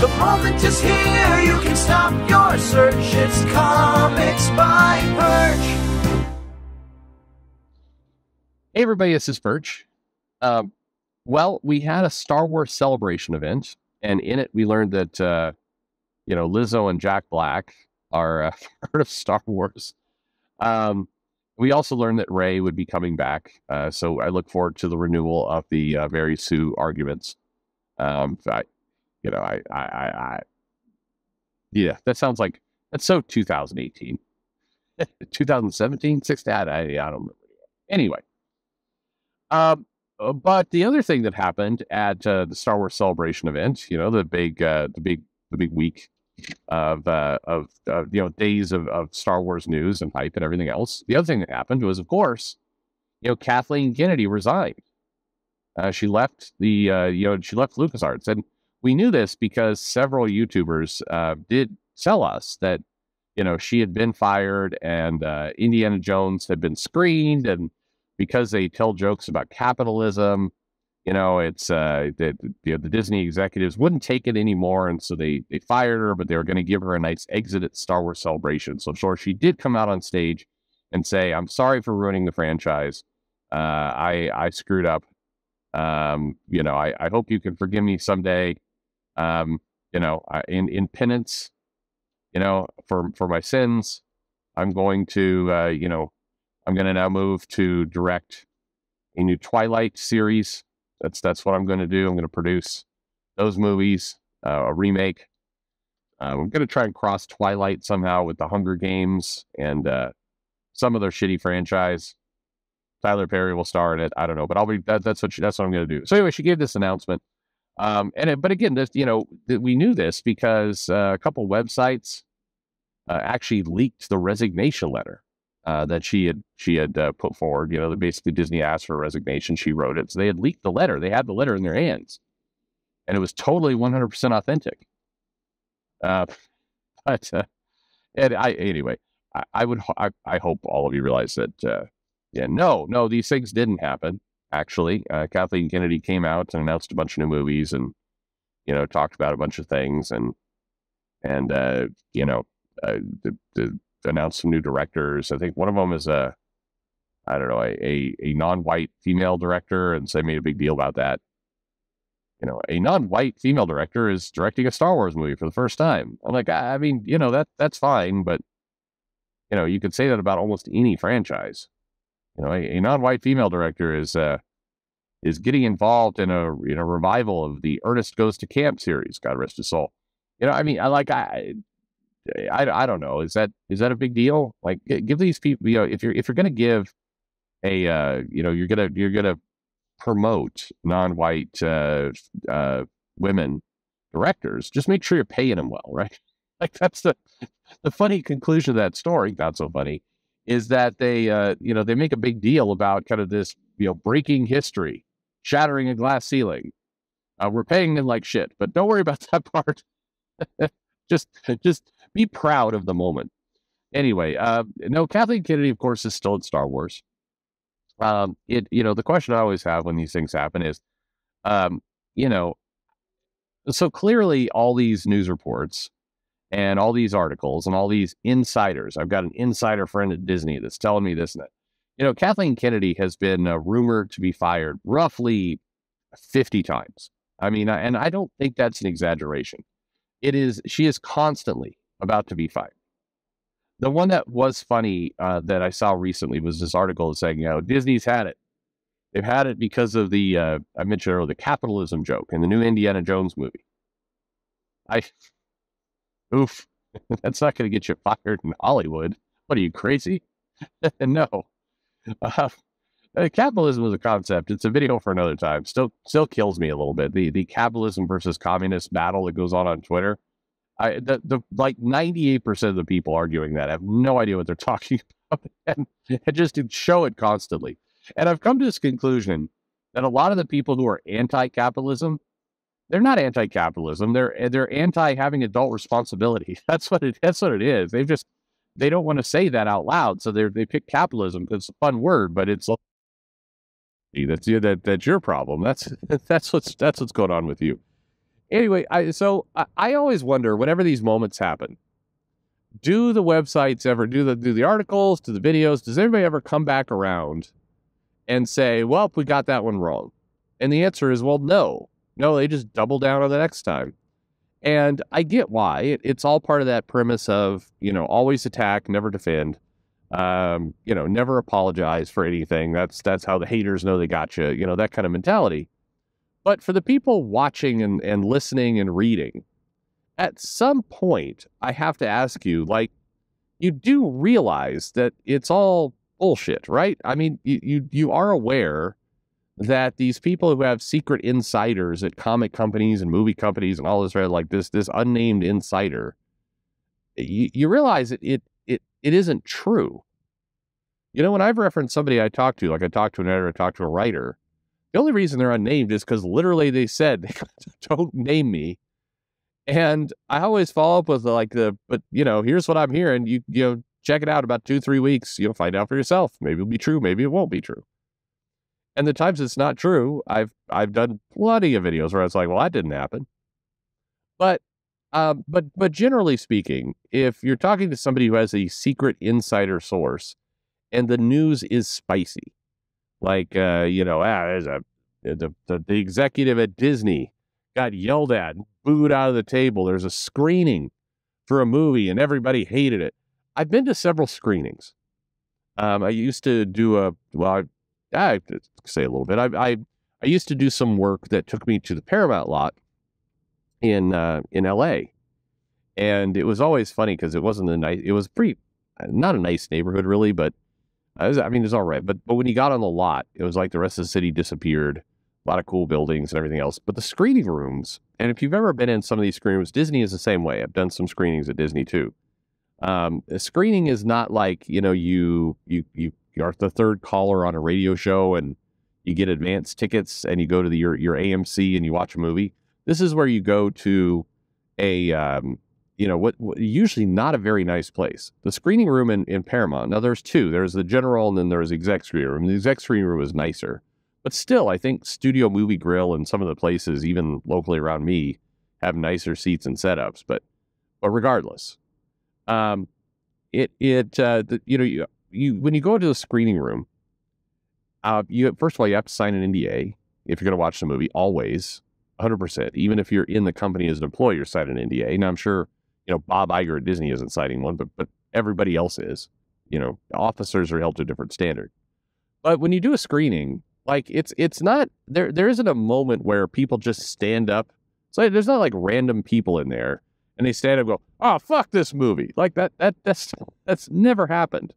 The moment is here, you can stop your search. It's Comics by Perch. Hey everybody, this is Perch. Well, we had a Star Wars Celebration event, and in it we learned that, Lizzo and Jack Black are part of Star Wars. We also learned that Rey would be coming back, so I look forward to the renewal of the Mary Sue arguments. Yeah, that sounds like, that's so 2018. 2017, 16, I don't remember. Anyway. But the other thing that happened at the Star Wars Celebration event, the big week of days of Star Wars news and hype and everything else. The other thing that happened was, of course, Kathleen Kennedy resigned. She left she left LucasArts, and we knew this because several YouTubers did tell us that she had been fired and Indiana Jones had been screened, and because they tell jokes about capitalism, it's the Disney executives wouldn't take it anymore, and so they fired her, but they were going to give her a nice exit at Star Wars Celebration. So sure, she did come out on stage and say, "I'm sorry for ruining the franchise. I screwed up. I hope you can forgive me someday. In penance, for my sins, I'm going to I'm going to now move to direct a new Twilight series. That's what I'm going to do. I'm going to produce those movies, a remake. I'm going to try and cross Twilight somehow with the Hunger Games and some other shitty franchise. Tyler Perry will star in it. I don't know, but that's what I'm going to do." So anyway, she gave this announcement. But again, we knew this because a couple websites actually leaked the resignation letter that she had put forward. Basically Disney asked for a resignation. She wrote it. So they had leaked the letter. They had the letter in their hands, and it was totally 100% authentic. Anyway, I hope all of you realize that, no, these things didn't happen. Actually, Kathleen Kennedy came out and announced a bunch of new movies and, talked about a bunch of things and announced some new directors. I think one of them is a non-white female director, and so they made a big deal about that. A non-white female director is directing a Star Wars movie for the first time. I'm like, I mean, that's fine, but you could say that about almost any franchise. A non-white female director is getting involved in a revival of the Ernest Goes to Camp series. God rest his soul. I don't know. Is that a big deal? Like, give these people, if you're going to give you're going to promote non-white women directors, just make sure you're paying them well, right? Like, that's the funny conclusion of that story. Not so funny is that they make a big deal about kind of this, breaking history, shattering a glass ceiling. We're paying them like shit, but don't worry about that part. just be proud of the moment. Anyway, no, Kathleen Kennedy, of course, is still at Star Wars. The question I always have when these things happen is, so clearly all these news reports and all these articles and all these insiders, I've got an insider friend at Disney that's telling me this and that. Kathleen Kennedy has been rumored to be fired roughly 50 times. I mean, and I don't think that's an exaggeration. She is constantly about to be fired. The one that was funny that I saw recently was this article saying, Disney's had it. They've had it because of the, I mentioned earlier, the capitalism joke in the new Indiana Jones movie. Oof, that's not going to get you fired in Hollywood. What are you, crazy? No. Capitalism is a concept. It's a video for another time. Still kills me a little bit. The capitalism versus communist battle that goes on Twitter. Like 98% of the people arguing that have no idea what they're talking about, and just show it constantly. And I've come to this conclusion that a lot of the people who are anti-capitalism, they're not anti-capitalism. They're anti having adult responsibility. That's what it is. They don't want to say that out loud, so they pick capitalism because it's a fun word, but it's that's your problem. That's what's going on with you. Anyway, I always wonder whenever these moments happen, do the websites ever do the articles, do the videos, does anybody ever come back around and say, well, we got that one wrong? And the answer is, well, no. No, they just double down on the next time. And I get why. It's all part of that premise of, always attack, never defend. Never apologize for anything. That's how the haters know they got you, that kind of mentality. But for the people watching and listening and reading, at some point, I have to ask you, you do realize that it's all bullshit, right? I mean, you are aware that these people who have secret insiders at comic companies and movie companies and all this, right, like this unnamed insider, you realize it isn't true. When I've referenced somebody I talked to, like I talked to an editor, I talked to a writer, the only reason they're unnamed is because literally they said, don't name me. And I always follow up with but here's what I'm hearing. You check it out about 2-3 weeks. You'll find out for yourself. Maybe it'll be true. Maybe it won't be true. And the times it's not true, I've done plenty of videos where it's like, well, that didn't happen. But generally speaking, if you're talking to somebody who has a secret insider source and the news is spicy, there's the executive at Disney got yelled at and booed out of the table. There's a screening for a movie and everybody hated it. I've been to several screenings. I used to do I say a little bit. I used to do some work that took me to the Paramount lot in LA. And it was always funny because it wasn't it was not a nice neighborhood really, but it was all right. But when you got on the lot, it was like the rest of the city disappeared. A lot of cool buildings and everything else. But the screening rooms, and if you've ever been in some of these screening rooms, Disney is the same way. I've done some screenings at Disney too. A screening is not like, you're the third caller on a radio show and you get advance tickets and you go to your AMC and you watch a movie. This is where you go to a, usually not a very nice place. The screening room in Paramount, now there's two. There's the general and then there's the exec screening room. The exec screening room is nicer. But still, I think Studio Movie Grill and some of the places, even locally around me, have nicer seats and setups. But regardless, when you go into the screening room, first of all, you have to sign an NDA if you're going to watch the movie. Always, 100%. Even if you're in the company as an employee, you're signing an NDA. Now I'm sure Bob Iger at Disney isn't signing one, but everybody else is. Officers are held to a different standard. But when you do a screening, it's not there isn't a moment where people just stand up. So there's not like random people in there and they stand up and go, oh, fuck this movie. Like that's never happened.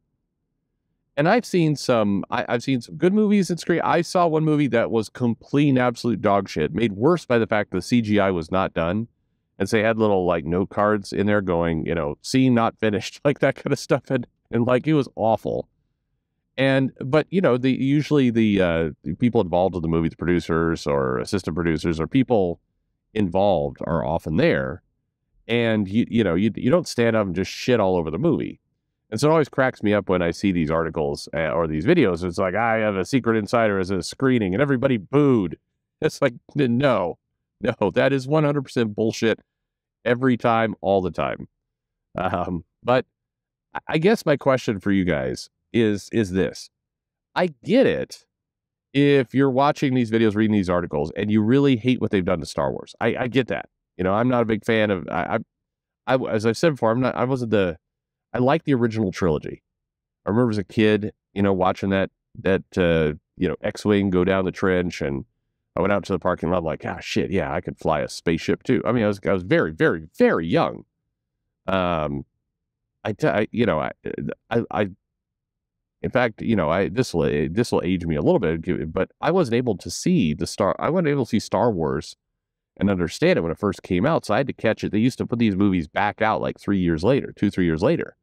And I've seen some good movies in screen. I saw one movie that was complete and absolute dog shit, made worse by the fact the CGI was not done. And so they had little note cards in there going, scene not finished, like that kind of stuff. And it was awful. But usually the people involved with the movie, the producers or assistant producers or people involved are often there, and you don't stand up and just shit all over the movie. And so it always cracks me up when I see these articles or these videos. It's like, I have a secret insider as a screening and everybody booed. It's like, no, that is 100% bullshit every time, all the time. But I guess my question for you guys is this. I get it if you're watching these videos, reading these articles, and you really hate what they've done to Star Wars. I get that. I'm not a big fan of, as I've said before, I like the original trilogy. I remember as a kid, watching that X-Wing go down the trench, and I went out to the parking lot like, shit, yeah, I could fly a spaceship too. I mean, I was very, very, very young. In fact, this will age me a little bit, but I wasn't able to see I wasn't able to see Star Wars and understand it when it first came out. So I had to catch it. They used to put these movies back out like 3 years later, 2-3 years later.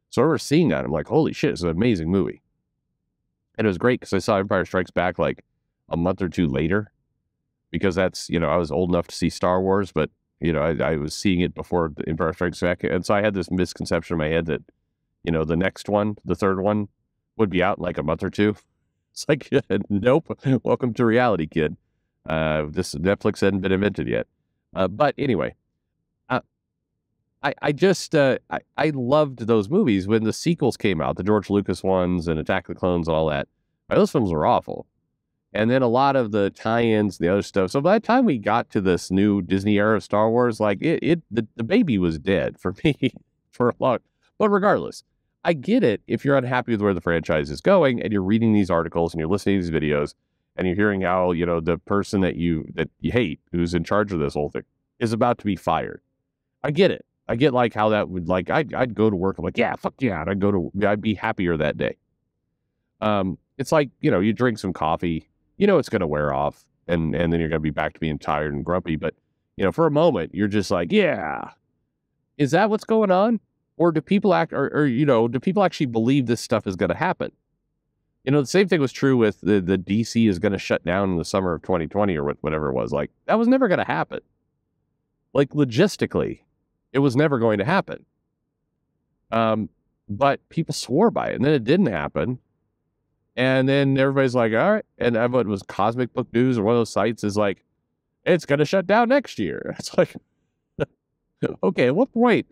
So I remember seeing that. I'm like, holy shit, it's an amazing movie. And it was great because I saw Empire Strikes Back like a month or two later, because that's, I was old enough to see Star Wars, but I was seeing it before the Empire Strikes Back. And so I had this misconception in my head that, the next one, the third one, would be out in like a month or two. It's like, nope. Welcome to reality, kid. This Netflix hadn't been invented yet. But anyway, uh, I just I loved those movies when the sequels came out, the George Lucas ones and Attack of the Clones and all that. Those films were awful. And then a lot of the tie-ins, the other stuff. So by the time we got to this new Disney era of Star Wars, like the baby was dead for me for a long. But regardless, I get it if you're unhappy with where the franchise is going and you're reading these articles and you're listening to these videos and you're hearing how, the person that you hate, who's in charge of this whole thing, is about to be fired. I get it. I get like how that would like I'd go to work. I'm like, yeah, fuck yeah, and I'd be happier that day. It's like, you drink some coffee, it's going to wear off and then you're going to be back to being tired and grumpy. But, for a moment, you're just like, yeah, is that what's going on? Or do people do people actually believe this stuff is going to happen? The same thing was true with the DC is going to shut down in the summer of 2020 or whatever it was. Like, that was never going to happen. Like, logistically, it was never going to happen. But people swore by it, and then it didn't happen. And then everybody's like, all right. And what was Cosmic Book News or one of those sites is like, it's going to shut down next year. It's like, okay, at what point,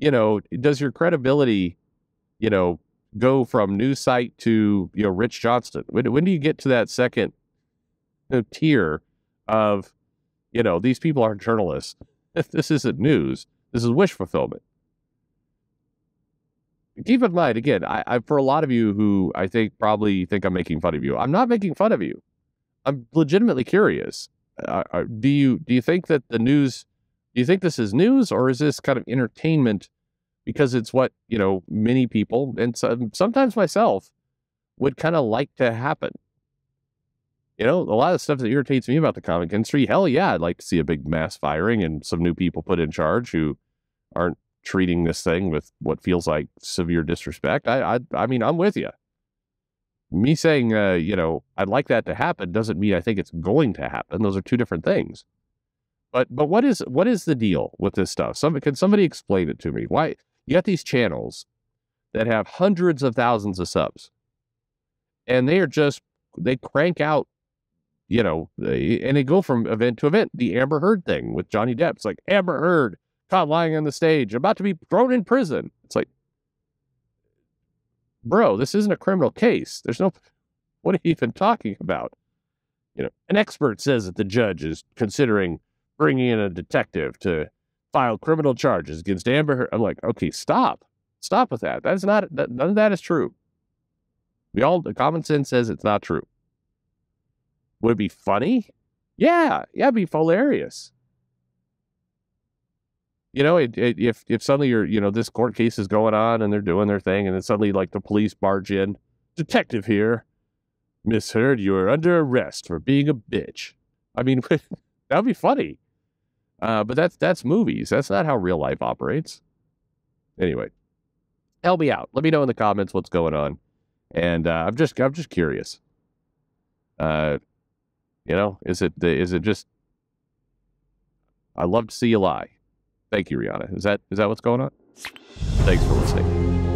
does your credibility, go from news site to, Rich Johnston? When do you get to that second tier of, these people aren't journalists. This isn't news. This is wish fulfillment. Keep in mind, again, I for a lot of you who I think probably think I'm making fun of you, I'm not making fun of you. I'm legitimately curious. Do you think that the news? Do you think this is news, or is this kind of entertainment? Because it's what many people and sometimes myself would kind of like to happen. A lot of stuff that irritates me about the comic industry. Hell yeah, I'd like to see a big mass firing and some new people put in charge who aren't treating this thing with what feels like severe disrespect. I mean, I'm with you. Me saying, I'd like that to happen doesn't mean I think it's going to happen. Those are two different things. But what is the deal with this stuff? Can somebody explain it to me? Why you got these channels that have hundreds of thousands of subs, and they crank out, and they go from event to event. The Amber Heard thing with Johnny Depp. It's like Amber Heard caught lying on the stage, about to be thrown in prison. It's like, bro, this isn't a criminal case. What are you even talking about? An expert says that the judge is considering bringing in a detective to file criminal charges against Amber Heard. I'm like, okay, stop with that. None of that is true. The common sense says it's not true. Would it be funny? Yeah, it'd be hilarious. If suddenly this court case is going on and they're doing their thing, and then suddenly like the police barge in, detective here, Miss Heard, you are under arrest for being a bitch. I mean, that'd be funny. But that's movies. That's not how real life operates. Anyway, help me out. Let me know in the comments what's going on, and I'm just curious. Is it just? I love to see you lie. Thank you, Rihanna. Is that what's going on? Thanks for listening.